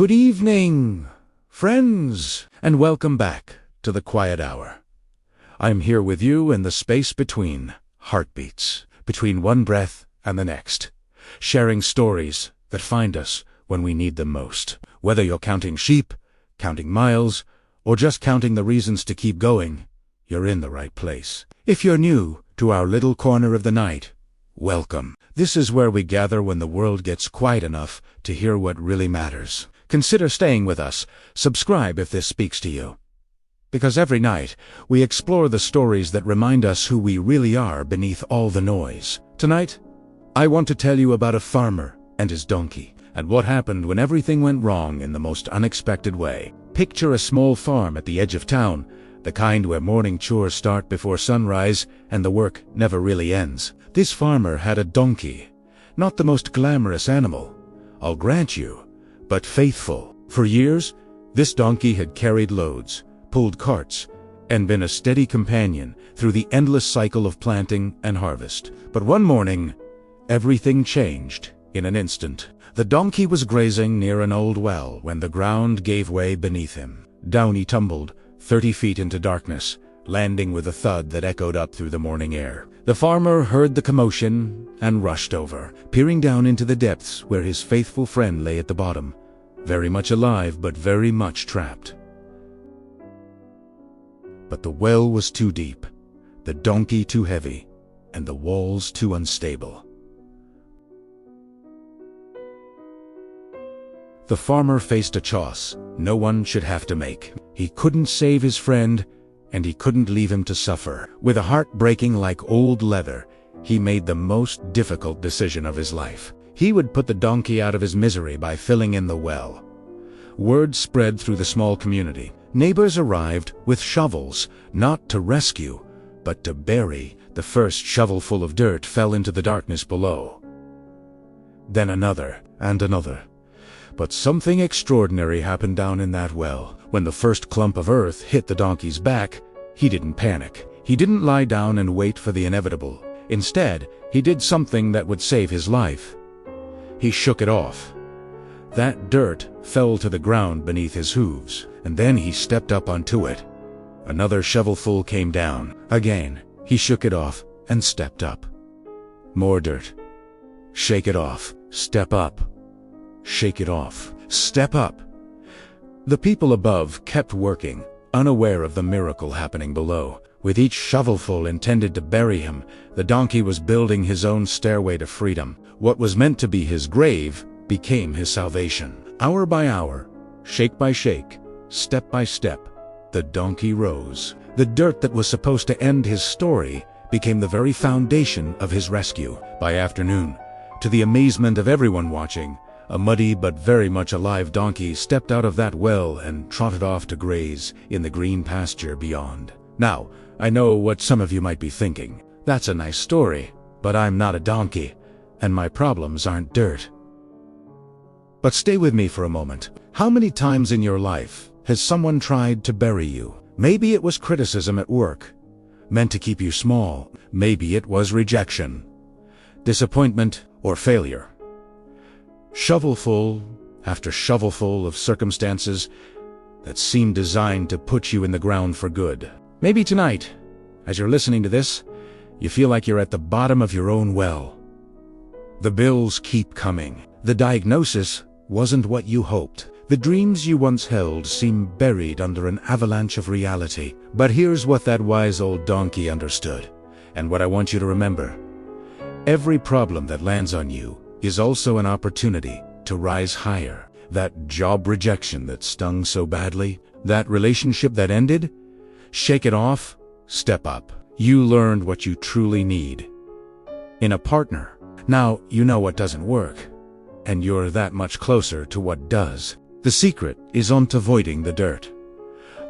Good evening, friends, and welcome back to the Quiet Hour. I'm here with you in the space between heartbeats, between one breath and the next, sharing stories that find us when we need them most. Whether you're counting sheep, counting miles, or just counting the reasons to keep going, you're in the right place. If you're new to our little corner of the night, welcome. This is where we gather when the world gets quiet enough to hear what really matters. Consider staying with us. Subscribe if this speaks to you. Because every night, we explore the stories that remind us who we really are beneath all the noise. Tonight, I want to tell you about a farmer and his donkey, and what happened when everything went wrong in the most unexpected way. Picture a small farm at the edge of town, the kind where morning chores start before sunrise and the work never really ends. This farmer had a donkey. Not the most glamorous animal, I'll grant you, but faithful. For years, this donkey had carried loads, pulled carts, and been a steady companion through the endless cycle of planting and harvest. But one morning, everything changed in an instant. The donkey was grazing near an old well when the ground gave way beneath him. Down he tumbled, 30 feet into darkness, landing with a thud that echoed up through the morning air. The farmer heard the commotion and rushed over, peering down into the depths where his faithful friend lay at the bottom, very much alive but very much trapped. But the well was too deep, the donkey too heavy, and the walls too unstable. The farmer faced a choice no one should have to make. He couldn't save his friend, and he couldn't leave him to suffer. With a heart breaking like old leather, he made the most difficult decision of his life. He would put the donkey out of his misery by filling in the well. Word spread through the small community. Neighbors arrived with shovels, not to rescue, but to bury. The first shovelful of dirt fell into the darkness below. Then another, and another. But something extraordinary happened down in that well. When the first clump of earth hit the donkey's back, he didn't panic. He didn't lie down and wait for the inevitable. Instead, he did something that would save his life. He shook it off. That dirt fell to the ground beneath his hooves, and then he stepped up onto it. Another shovelful came down. Again, he shook it off and stepped up. More dirt. Shake it off. Step up. Shake it off. Step up. The people above kept working, unaware of the miracle happening below. With each shovelful intended to bury him, the donkey was building his own stairway to freedom. What was meant to be his grave became his salvation. Hour by hour, shake by shake, step by step, the donkey rose. The dirt that was supposed to end his story became the very foundation of his rescue. By afternoon, to the amazement of everyone watching, a muddy but very much alive donkey stepped out of that well and trotted off to graze in the green pasture beyond. Now, I know what some of you might be thinking. That's a nice story, but I'm not a donkey, and my problems aren't dirt. But stay with me for a moment. How many times in your life has someone tried to bury you? Maybe it was criticism at work, meant to keep you small. Maybe it was rejection, disappointment, or failure. Shovelful after shovelful of circumstances that seem designed to put you in the ground for good. Maybe tonight, as you're listening to this, you feel like you're at the bottom of your own well. The bills keep coming. The diagnosis wasn't what you hoped. The dreams you once held seem buried under an avalanche of reality. But here's what that wise old donkey understood, and what I want you to remember. Every problem that lands on you is also an opportunity to rise higher. That job rejection that stung so badly, that relationship that ended, shake it off, step up. You learned what you truly need in a partner. Now you know what doesn't work, and you're that much closer to what does. The secret is on avoiding the dirt.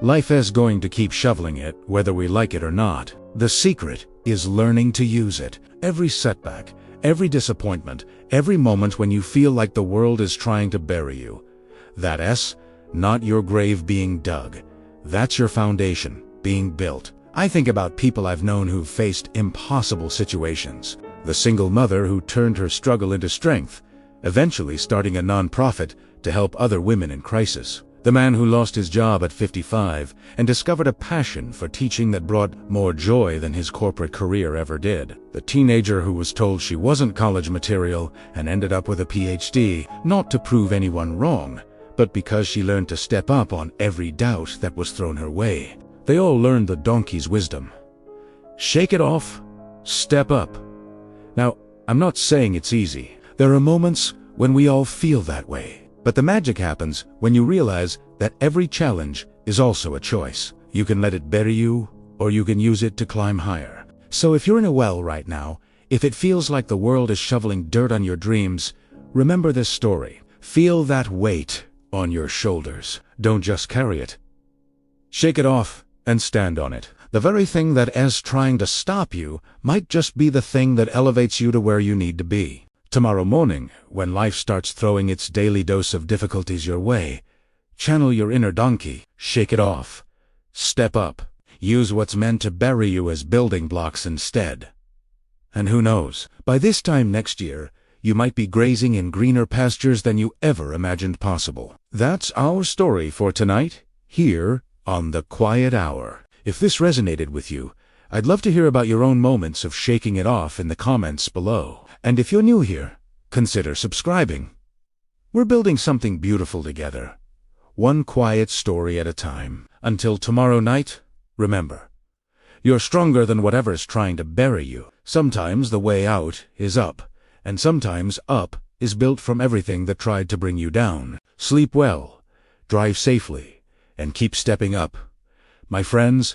Life is going to keep shoveling it, whether we like it or not. The secret is learning to use it. Every setback, every disappointment, every moment when you feel like the world is trying to bury you. That S, not your grave being dug. That's your foundation being built. I think about people I've known who've faced impossible situations. The single mother who turned her struggle into strength, eventually starting a non-profit to help other women in crisis. The man who lost his job at 55 and discovered a passion for teaching that brought more joy than his corporate career ever did. The teenager who was told she wasn't college material and ended up with a PhD, not to prove anyone wrong, but because she learned to step up on every doubt that was thrown her way. They all learned the donkey's wisdom. Shake it off, step up. Now, I'm not saying it's easy. There are moments when we all feel that way. But the magic happens when you realize that every challenge is also a choice. You can let it bury you, or you can use it to climb higher. So if you're in a well right now, if it feels like the world is shoveling dirt on your dreams, remember this story. Feel that weight on your shoulders. Don't just carry it. Shake it off and stand on it. The very thing that is trying to stop you might just be the thing that elevates you to where you need to be. Tomorrow morning, when life starts throwing its daily dose of difficulties your way, channel your inner donkey, shake it off, step up, use what's meant to bury you as building blocks instead. And who knows, by this time next year, you might be grazing in greener pastures than you ever imagined possible. That's our story for tonight, here on The Quiet Hour. If this resonated with you, I'd love to hear about your own moments of shaking it off in the comments below. And if you're new here, consider subscribing. We're building something beautiful together, one quiet story at a time. Until tomorrow night, remember, you're stronger than whatever's trying to bury you. Sometimes the way out is up, and sometimes up is built from everything that tried to bring you down. Sleep well, drive safely, and keep stepping up. My friends,